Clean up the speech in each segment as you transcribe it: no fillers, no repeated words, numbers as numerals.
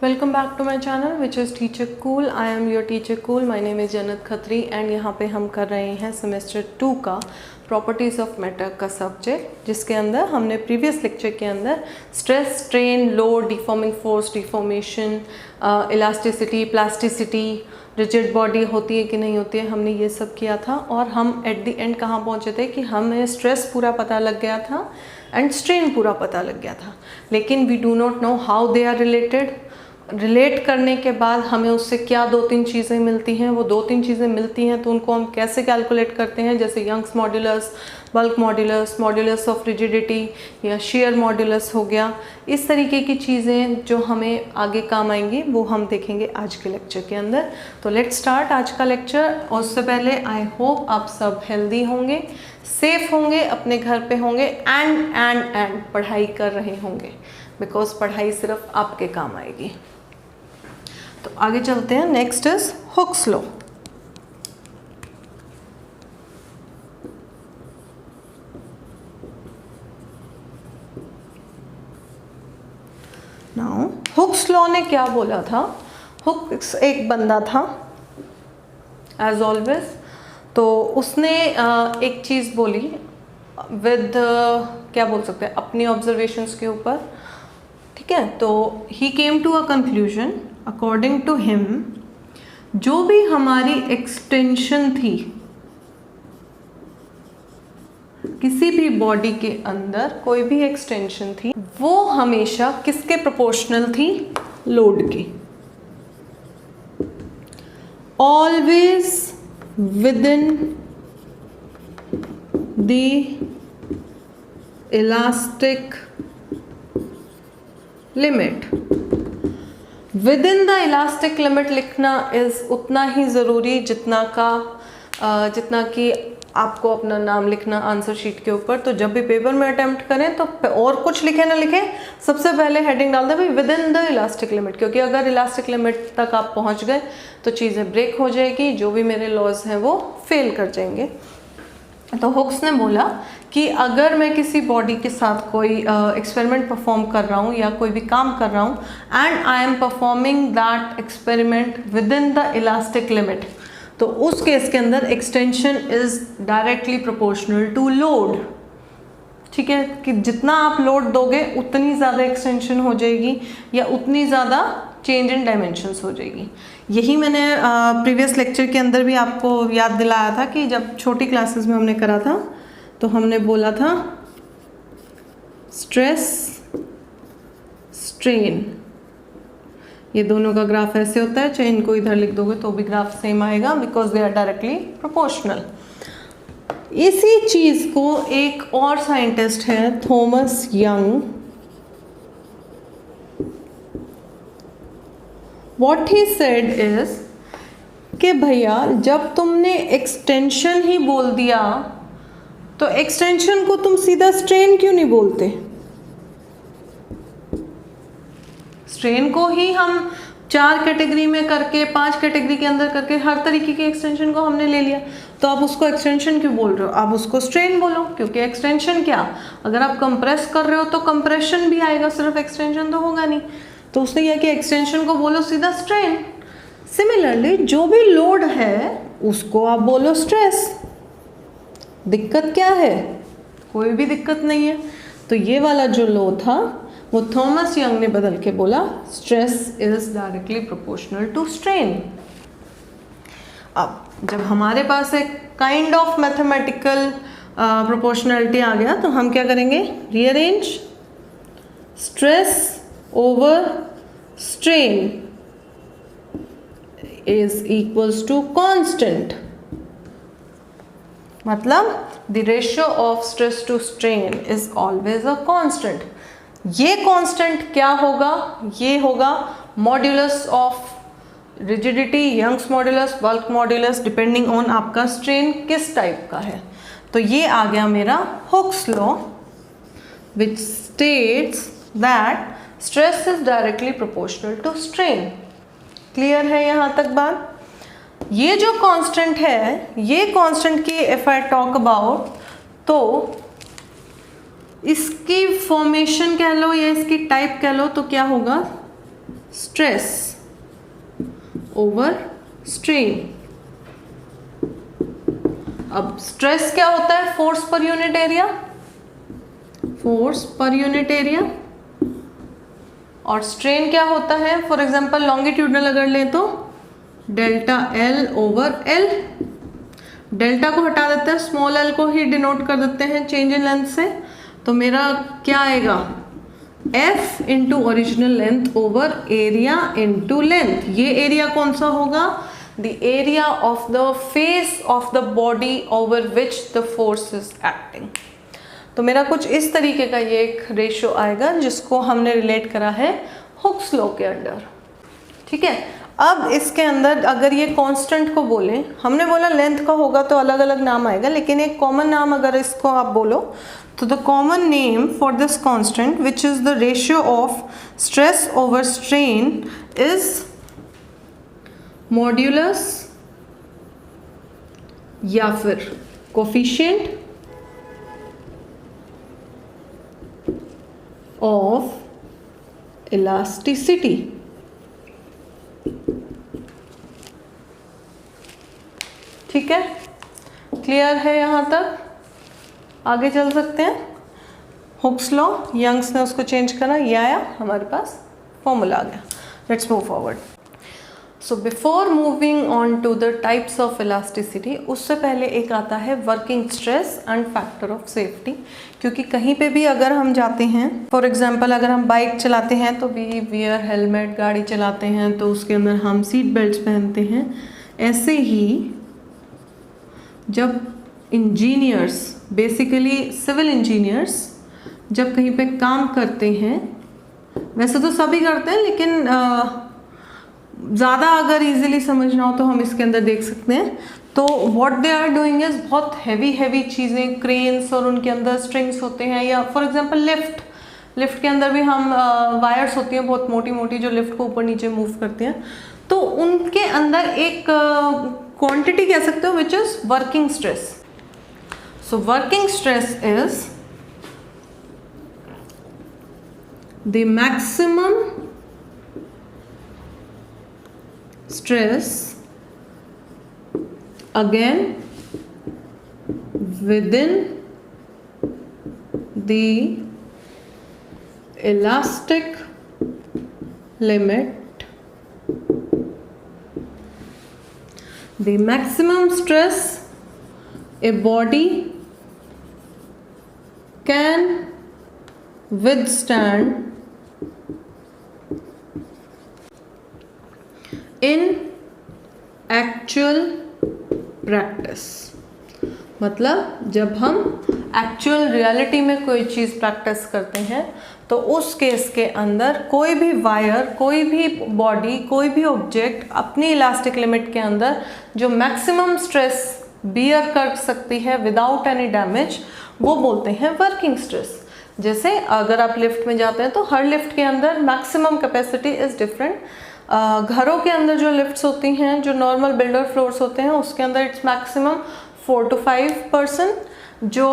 Welcome back to my channel which is Teacher Cool. I am your Teacher Cool. My name is Jannat Khatri and यहाँ पे हम कर रहे हैं सेमेस्टर 2 का प्रॉपर्टीज़ ऑफ मैटर का सब्जेक्ट, जिसके अंदर हमने प्रीवियस लेक्चर के अंदर stress, strain, load, deforming force, deformation, elasticity, plasticity, rigid body होती है कि नहीं होती है, हमने ये सब किया था। और हम एट द एंड कहाँ पहुँचे थे कि हमें स्ट्रेस पूरा पता लग गया था एंड स्ट्रेन पूरा पता लग गया था, लेकिन we do not know how they are related. Relate करने के बाद हमें उससे क्या 2-3 चीज़ें मिलती हैं, वो 2-3 चीज़ें मिलती हैं तो उनको हम कैसे कैलकुलेट करते हैं, जैसे Young's modulus, bulk modulus, modulus of rigidity या शेयर मॉड्यूलस हो गया। इस तरीके की चीज़ें जो हमें आगे काम आएंगी वो हम देखेंगे आज के लेक्चर के अंदर। तो लेट्स स्टार्ट आज का लेक्चर। और उससे पहले आई होप आप सब हेल्दी होंगे, सेफ होंगे, अपने घर पे होंगे एंड पढ़ाई कर रहे होंगे, बिकॉज पढ़ाई सिर्फ आपके काम आएगी। तो आगे चलते हैं। Next is Hooke's law. Now Hooke's law ने क्या बोला था? हुक्स एक बंदा था एज ऑलवेज, तो उसने एक चीज़ बोली विद क्या बोल सकते हैं, अपनी ऑब्जर्वेशंस के ऊपर, ठीक है। तो he came to a conclusion, according to him, जो भी हमारी एक्सटेंशन थी किसी भी बॉडी के अंदर, कोई भी एक्सटेंशन थी, वो हमेशा किसके प्रोपोर्शनल थी? लोड की। Always with in the elastic limit. With in the elastic limit लिखना इज उतना ही ज़रूरी जितना कि आपको अपना नाम लिखना आंसर शीट के ऊपर। तो जब भी पेपर में अटेम्प्ट करें तो और कुछ लिखे ना लिखें, सबसे पहले हेडिंग डाल दें भाई with in the elastic limit, क्योंकि अगर इलास्टिक लिमिट तक आप पहुंच गए तो चीज़ें ब्रेक हो जाएगी, जो भी मेरे लॉज हैं वो फेल कर जाएंगे। तो हुक्स ने बोला कि अगर मैं किसी बॉडी के साथ कोई एक्सपेरिमेंट परफॉर्म कर रहा हूँ या कोई भी काम कर रहा हूँ and I am performing that experiment within the elastic limit, तो उस केस के अंदर extension is directly proportional to load. ठीक है, कि जितना आप लोड दोगे उतनी ज़्यादा एक्सटेंशन हो जाएगी या उतनी ज़्यादा चेंज इन डायमेंशंस हो जाएगी। यही मैंने प्रीवियस लेक्चर के अंदर भी आपको याद दिलाया था कि जब छोटी क्लासेस में हमने करा था तो हमने बोला था स्ट्रेस, स्ट्रेन, ये दोनों का ग्राफ ऐसे होता है, चाहे इनको इधर लिख दोगे तो भी ग्राफ सेम आएगा, because they are directly proportional. इसी चीज़ को एक और साइंटिस्ट है Thomas Young, what he said is कि भैया जब तुमने एक्सटेंशन ही बोल दिया तो एक्सटेंशन को तुम सीधा स्ट्रेन क्यों नहीं बोलते? स्ट्रेन को ही हम 4 कैटेगरी में करके, 5 कैटेगरी के अंदर करके हर तरीके की एक्सटेंशन को हमने ले लिया, तो आप उसको एक्सटेंशन क्यों बोल रहे हो? आप उसको स्ट्रेन बोलो, क्योंकि एक्सटेंशन क्या, अगर आप कंप्रेस कर रहे हो तो कंप्रेशन भी आएगा, सिर्फ एक्सटेंशन तो होगा नहीं। तो उसने क्या कि एक्सटेंशन को बोलो सीधा स्ट्रेन। सिमिलरली जो भी लोड है उसको आप बोलो स्ट्रेस। दिक्कत क्या है? कोई भी दिक्कत नहीं है। तो ये वाला जो लॉ था वो थॉमस यंग ने बदल के बोला stress is directly proportional to strain. अब जब हमारे पास एक काइंड ऑफ मैथमेटिकल प्रोपोर्शनलिटी आ गया तो हम क्या करेंगे? Rearrange stress over strain is equals to constant, मतलब the ratio of stress to strain is always a constant। ये constant क्या होगा? ये होगा modulus of rigidity, Young's modulus, bulk modulus, depending on आपका स्ट्रेन किस टाइप का है। तो ये आ गया मेरा Hooke's law which states that stress is directly proportional to strain. Clear है यहाँ तक बात? ये जो कांस्टेंट है, ये कांस्टेंट की इफ आई टॉक अबाउट, तो इसकी फॉर्मेशन कह लो या इसकी टाइप कह लो तो क्या होगा? Stress over strain. अब स्ट्रेस क्या होता है? Force per unit area, force per unit area. और स्ट्रेन क्या होता है? फॉर एग्जांपल लॉन्गिट्यूडनल अगर लें तो delta L over L. Delta को हटा देते हैं, स्मॉल एल को ही डिनोट कर देते हैं चेंज इन लेंथ से, तो मेरा क्या आएगा? F into original length over area into length. ये एरिया कौन सा होगा? The area of the face of the body over which the force is acting. तो मेरा कुछ इस तरीके का ये एक रेशियो आएगा जिसको हमने रिलेट करा है हुक्स लॉ के अंडर। ठीक है, अब इसके अंदर अगर ये कांस्टेंट को बोलें, हमने बोला लेंथ का होगा तो अलग अलग नाम आएगा, लेकिन एक कॉमन नाम अगर इसको आप बोलो तो the common name for this constant which is the ratio of stress over strain is modulus या फिर कोफिशिएंट ऑफ इलास्टिसिटी। ठीक है, क्लियर है यहाँ तक? आगे चल सकते हैं। हुक्स लॉ, यंग्स ने उसको चेंज करा, ये आया हमारे पास, फॉर्मूला आ गया। Let's move forward. So before moving on to the types of elasticity, उससे पहले एक आता है working stress and factor of safety. क्योंकि कहीं पे भी अगर हम जाते हैं, फॉर एग्जांपल अगर हम बाइक चलाते हैं तो वी वियर हेलमेट, गाड़ी चलाते हैं तो उसके अंदर हम सीट बेल्ट्स पहनते हैं। ऐसे ही जब इंजीनियर्स, बेसिकली सिविल इंजीनियर्स जब कहीं पे काम करते हैं, वैसे तो सभी करते हैं लेकिन ज़्यादा अगर इजीली समझना हो तो हम इसके अंदर देख सकते हैं। तो what they are doing is बहुत हैवी चीज़ें, क्रेन्स और उनके अंदर स्ट्रिंग्स होते हैं, या फॉर एग्जांपल लिफ्ट के अंदर भी हम वायर्स होती हैं बहुत मोटी मोटी जो लिफ्ट को ऊपर नीचे मूव करती हैं। तो उनके अंदर एक क्वांटिटी कह सकते हो which is working stress. So working stress is the maximum stress again within the elastic limit, the maximum stress a body can withstand in actual practice. मतलब जब हम एक्चुअल रियलिटी में कोई चीज़ प्रैक्टिस करते हैं तो उस केस के अंदर कोई भी वायर, कोई भी बॉडी, कोई भी ऑब्जेक्ट अपनी इलास्टिक लिमिट के अंदर जो मैक्सिमम स्ट्रेस बियर कर सकती है विदाउट एनी डैमेज, वो बोलते हैं वर्किंग स्ट्रेस। जैसे अगर आप लिफ्ट में जाते हैं तो हर लिफ्ट के अंदर मैक्सिमम कैपेसिटी इज़ डिफरेंट। घरों के अंदर जो लिफ्ट्स होती हैं, जो नॉर्मल बिल्डर फ्लोर्स होते हैं, उसके अंदर इट्स मैक्सिमम 4 to 5 पर्सन। जो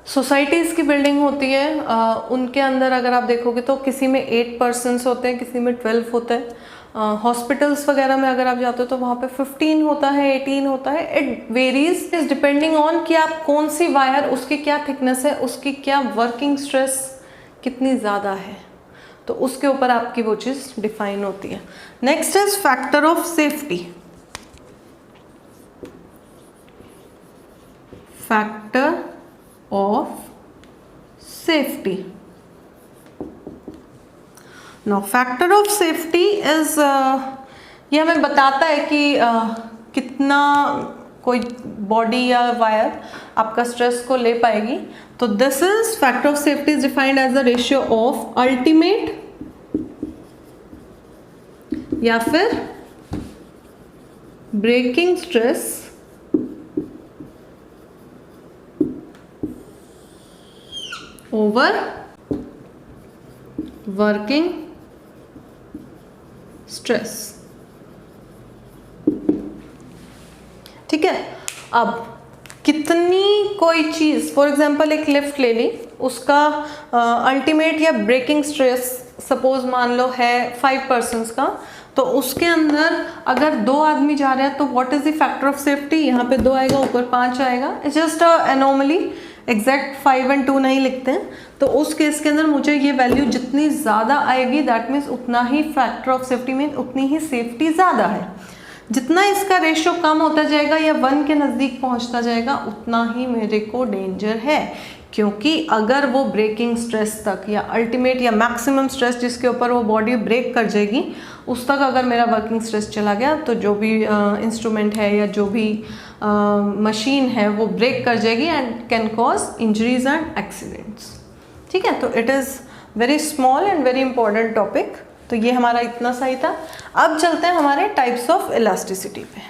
सोसाइटीज़ की बिल्डिंग होती है उनके अंदर अगर आप देखोगे तो किसी में 8 पर्सन्स होते हैं, किसी में 12 होते हैं। हॉस्पिटल्स वगैरह में अगर आप जाते हो तो वहाँ पे 15 होता है, 18 होता है। It varies is depending on कि आप कौन सी वायर, उसकी क्या थिकनेस है, उसकी क्या वर्किंग स्ट्रेस कितनी ज़्यादा है, तो उसके ऊपर आपकी वो चीज़ डिफाइन होती है। Next is factor of safety. Factor of safety. Now factor of safety is, ये हमें बताता है कि कितना कोई बॉडी या वायर आपका स्ट्रेस को ले पाएगी। तो this is factor of safety is defined as the ratio of ultimate या फिर breaking stress over working stress. ठीक है, अब कितनी कोई चीज़, फॉर एग्जांपल एक लिफ्ट ले ली, उसका अल्टीमेट या ब्रेकिंग स्ट्रेस सपोज मान लो है 5 पर्सन्स का, तो उसके अंदर अगर 2 आदमी जा रहे हैं तो what is the factor of safety, यहाँ पे 2 आएगा, ऊपर 5 आएगा, it's just a anomaly, exact 5 और 2 नहीं लिखते हैं। तो उस केस के अंदर मुझे ये वैल्यू जितनी ज़्यादा आएगी दैट मीन्स उतना ही फैक्टर ऑफ सेफ्टी मीन उतनी ही सेफ्टी ज़्यादा है। जितना इसका रेशियो कम होता जाएगा या 1 के नज़दीक पहुंचता जाएगा उतना ही मेरे को डेंजर है, क्योंकि अगर वो ब्रेकिंग स्ट्रेस तक या अल्टीमेट या मैक्सिमम स्ट्रेस जिसके ऊपर वो बॉडी ब्रेक कर जाएगी उस तक अगर मेरा वर्किंग स्ट्रेस चला गया तो जो भी इंस्ट्रूमेंट है या जो भी मशीन है वो ब्रेक कर जाएगी and can cause injuries and accidents. ठीक है, तो it is very small and very important topic. तो ये हमारा इतना सही था। अब चलते हैं हमारे टाइप्स ऑफ इलास्टिसिटी पे।